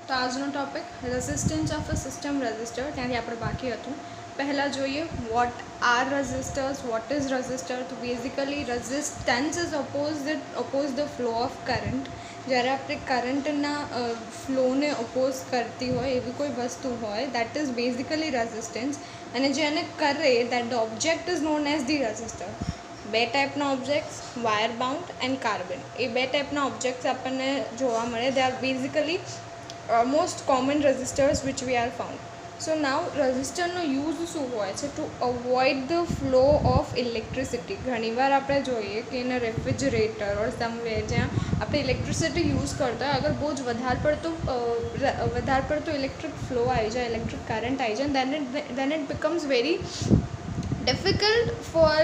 તો આજનો topic resistance of a system resistor, ત્યાંથી આપણે બાકી હતું. પહેલાં જોઈએ what are resistors, what is resistor. તો basically resistance is oppose the flow of current. જ્યારે આપણે કરંટના ફ્લોને ઓપોઝ કરતી હોય એવી કોઈ વસ્તુ હોય, દેટ ઇઝ બેઝિકલી રેઝિસ્ટન્સ. અને જેને કરે that the object is known as the resistor. બે ટાઈપના objects, wire bound and carbon. એ બે ટાઈપના ઓબ્જેક્ટ્સ આપણને જોવા મળે. They are basically most common resistors which we are found. So now resistorનો યુઝ શું હોય છે? To avoid the flow of electricity. ઘણીવાર આપણે જોઈએ કે એને રેફ્રિજરેટર ઓર સમવેર જ્યાં આપણે ઇલેક્ટ્રિસિટી યુઝ કરતા હોય, અગર બહુ જ વધારે પડતો ઇલેક્ટ્રિક ફ્લો આવી જાય, ઇલેક્ટ્રિક કરંટ આવી જાય, then it becomes very difficult for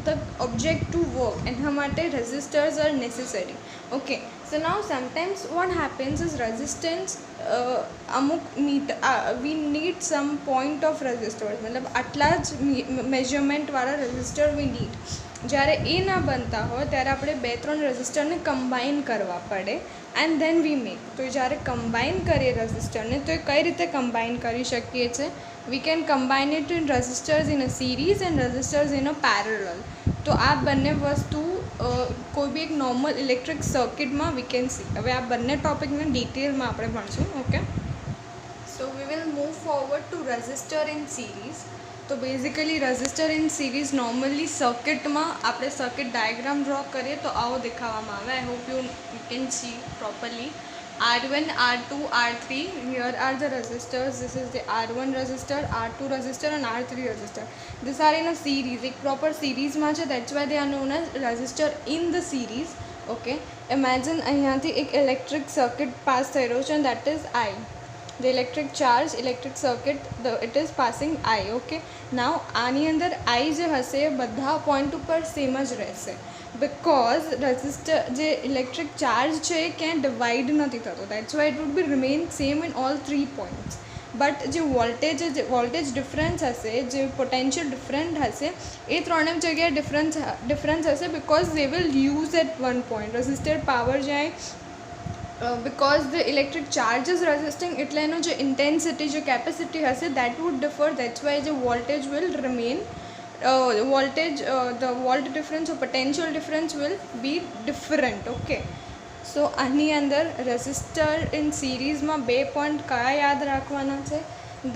the object to work. એના માટે resistors are necessary. Okay, so now sometimes what happens is resistance અમુક we need some point of resistors, મતલબ આટલા જ મેઝરમેન્ટવાળા રેઝિસ્ટર we need. જ્યારે એ ના બનતા હોય ત્યારે આપણે 2-3 રેઝિસ્ટરને કમ્બાઈન કરવા પડે એન્ડ ધેન વી મેક. તો જ્યારે કમ્બાઈન કરીએ રેઝિસ્ટરને, તો એ કઈ રીતે કમ્બાઈન કરી શકીએ છીએ? we can combine it in resistors in a series and resistors in a parallel. તો આ બંને વસ્તુ કોઈ બી એક નોર્મલ ઇલેક્ટ્રિક સર્કિટમાં વી કેન સી. હવે આ બંને ટોપિકને ડિટેલમાં આપણે ભણશું. Okay, so we will move forward to resistor in series. તો basically resistor in series normally સર્કિટમાં આપણે સર્કિટ ડાયાગ્રામ ડ્રો કરીએ તો આવો દેખાવામાં આવે. I hope you can see properly. R1, R2, R3, here are the resistors. This is the R1 resistor, R2 resistor and R3 resistor. These are in a series, એક proper series માં છે, that's why they are known as resistor in the series. Okay, imagine અહીંયાથી એક electric circuit pass થઈ રહ્યો છે and that is I. The electric charge, electric circuit, it is passing I. Okay, now આની અંદર I જે હશે એ બધા પોઈન્ટ ઉપર સેમ જ રહેશે, બિકોઝ રેઝિસ્ટર જે ઇલેક્ટ્રિક ચાર્જ છે એ ક્યાંય ડિવાઈડ નથી થતો. That's why it would be remain same in all 3 points. But જે વોલ્ટેજ ડિફરન્સ હશે, જે પોટેન્શિયલ ડિફરન્ટ હશે, એ ત્રણેય જગ્યાએ ડિફરન્સ હશે, because they will use at one point. Resistor power જાય because the electric charge is resisting, એટલે એનો જે ઇન્ટેન્સિટી, જે કેપેસિટી હશે, that would differ. That's why જે voltage will remain the volt difference or potential difference will be different. Okay, so આની અંદર resistor in સિરીઝમાં 2 પોઈન્ટ કયા યાદ રાખવાના છે?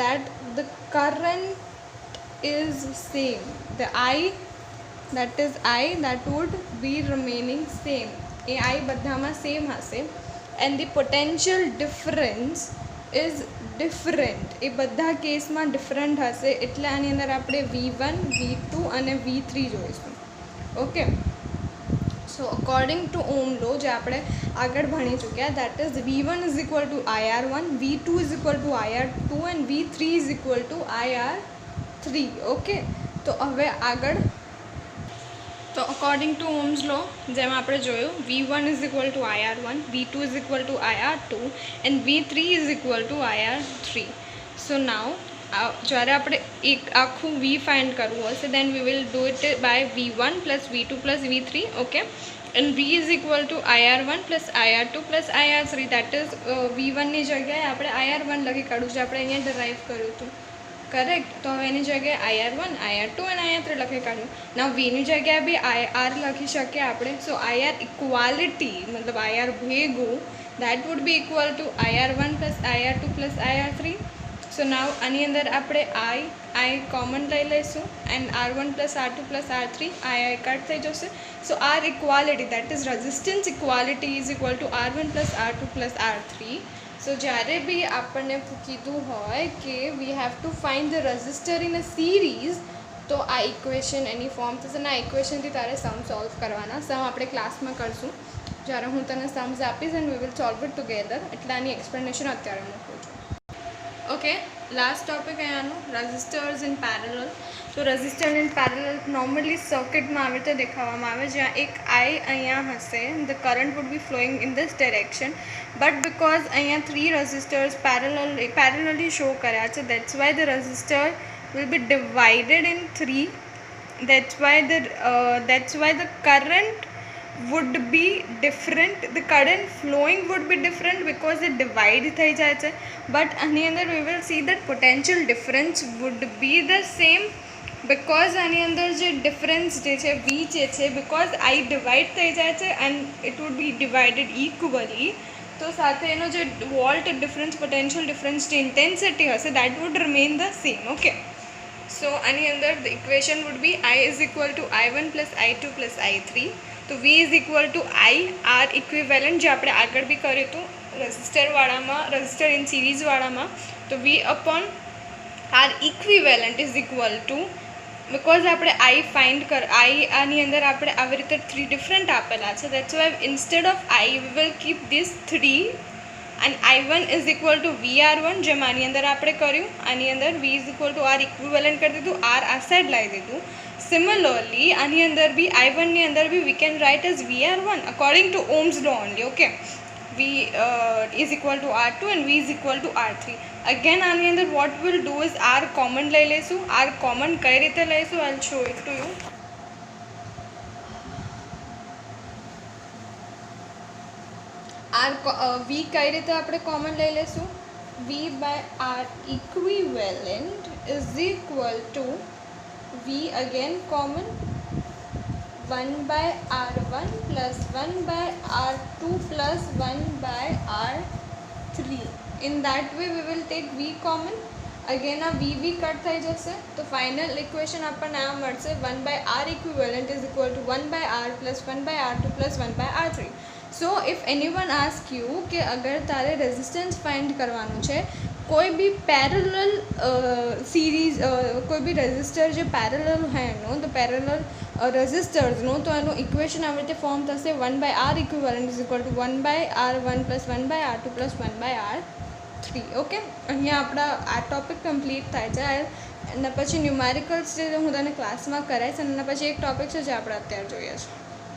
that the current is same, the I, that would be remaining same. એ I બધામાં સેમ હશે and the potential difference is different. એ બધા કેસમાં ડિફરન્ટ હશે, એટલે આની અંદર આપણે V1, V2 અને V3 જોઈશું. ઓકે, સો અકોર્ડિંગ ટુ ઓમ લો જે આપણે આગળ ભણી ચૂક્યા, that is V1 is equal to IR1, V2 is equal to IR2 and V3 is equal to IR3. Okay, તો હવે આગળ તો અકોર્ડિંગ ટુ ઓમ્સ લો જેમ આપણે જોયું, V1 is equal to IR1, V2 is equal to IR2 and V3 is equal to IR3. So now જ્યારે આપણે એક આખું V ફાઇન્ડ કરવું હશે, then we will do it by V1 plus V2 plus V3. Okay, and V is equal to IR1 plus IR2 plus IR3. That is V1ની જગ્યાએ આપણે IR1 લખી કાઢવું છે, આપણે અહીંયા ડરાઈવ કર્યું હતું. કરેક્ટ. તો હવે એની જગ્યાએ IR1, IR2 અને IR3 લખી કાઢ્યું. ના Vની જગ્યાએ બી IR લખી શકીએ આપણે. સો IR ઇક્વાલિટી મતલબ IR ભેગું that would be equal to IR1 plus IR2 plus IR3. So નાવ આની અંદર આપણે I કોમન લઈ લઈશું and R1 plus R2 plus R3 I cut થઈ જશે. સો R equality that is resistance equality is equal two R1 plus R2 plus R3. સો જ્યારે બી આપણને કીધું હોય કે we have to find the resistor in a series, તો આ equation એની form થશે ને આ ઇક્વેશનથી તારે સમ સોલ્વ કરવાના. સમ આપણે ક્લાસમાં કરશું જ્યારે હું તને सम्स આપીશ and we will solve it together. એટલે આની એક્સપ્લેનેશન અત્યારે મૂકું છું. ઓકે, લાસ્ટ ટોપિક અહીંયાનું રેઝિસ્ટર્સ ઇન પેરેલલ. તો રેઝિસ્ટર ઇન પેરેલલ નોર્મલી સર્કિટમાં આવી રીતે દેખાવામાં આવે, જ્યાં એક I અહીંયા હશે, the current would be flowing in this direction. But because અહીંયા 3 રેઝિસ્ટર્સ પેરેલલી શો કર્યા છે, that's why the resistor will be divided in 3. that's why the current would be different, the current flowing would be different because it divide થઈ જાય છે. But આની અંદર we will see that potential difference would be the same because આની અંદર જે difference જે છે V જે છે because I divide થઈ જાય છે and it would be divided equally. તો સાથે એનો જે વોલ્ટ ડિફરન્સ પોટેન્શિયલ ડિફરન્સ જે ઇન્ટેન્સિટી હશે that would remain the same. Okay, so આની અંદર the equation would be I is equal to I1 plus I2 plus I3. તો V is equal to I R equivalent જે આપણે આગળ બી કર્યું હતું રજિસ્ટરવાળામાં, રજિસ્ટર ઇન સિરીઝવાળામાં. તો V upon R equivalent is equal to, because આપણે I find I આની અંદર આપણે આવી રીતે 3 ડિફરન્ટ આપેલા છે, that's why instead of I we will keep these 3 and I1 is equal to VR1 જેમ આની અંદર આપણે કર્યું. આની અંદર V is equal to R equivalent કરી દીધું, R આ સાઈડ લાવી દીધું. Similarly આની અંદર બી I1 ની અંદર બી we can write as VR1 according to Ohm's law only. Okay, V is equal to R2 and V is equal to R3. Again આની અંદર what we'll do is R common લઈ લઈશું. R common કઈ રીતે લઈશું I'll show it to you. V કઈ રીતે આપણે common લઈ લઈશું? V by R equivalent is equal to V again common 1 by R1 plus 1 by R2 plus 1 by R3. In that way we will take V common. Again આ V cut થઈ જશે તો final equation આપણને આ મળશે 1 by R equivalent is equal to 1 by R plus 1 by R2 plus 1 by R3. So if anyone ask you કે અગર તારે રેઝિસ્ટન્સ ફાઇન્ડ કરવાનું છે કોઈ બી પેરેલલ સિરીઝ કોઈ બી રેઝિસ્ટર જે પેરેલલ હોય એનો તો પેરેલલ રેઝિસ્ટર્સનો તો એનું ઇક્વેશન આવી રીતે ફોર્મ થશે 1 by R equivalent is equal to 1 by R1 plus 1 by R2 plus 1 by R3. Okay, અહીંયા આપણા આ ટોપિક કમ્પ્લીટ થાય છે. એના પછી ન્યુમેરિકલ્સ જે હું તને ક્લાસમાં કરાવીશ અને એના પછી એક ટોપિક છે જે આપણે અત્યારે જોઈએ છે.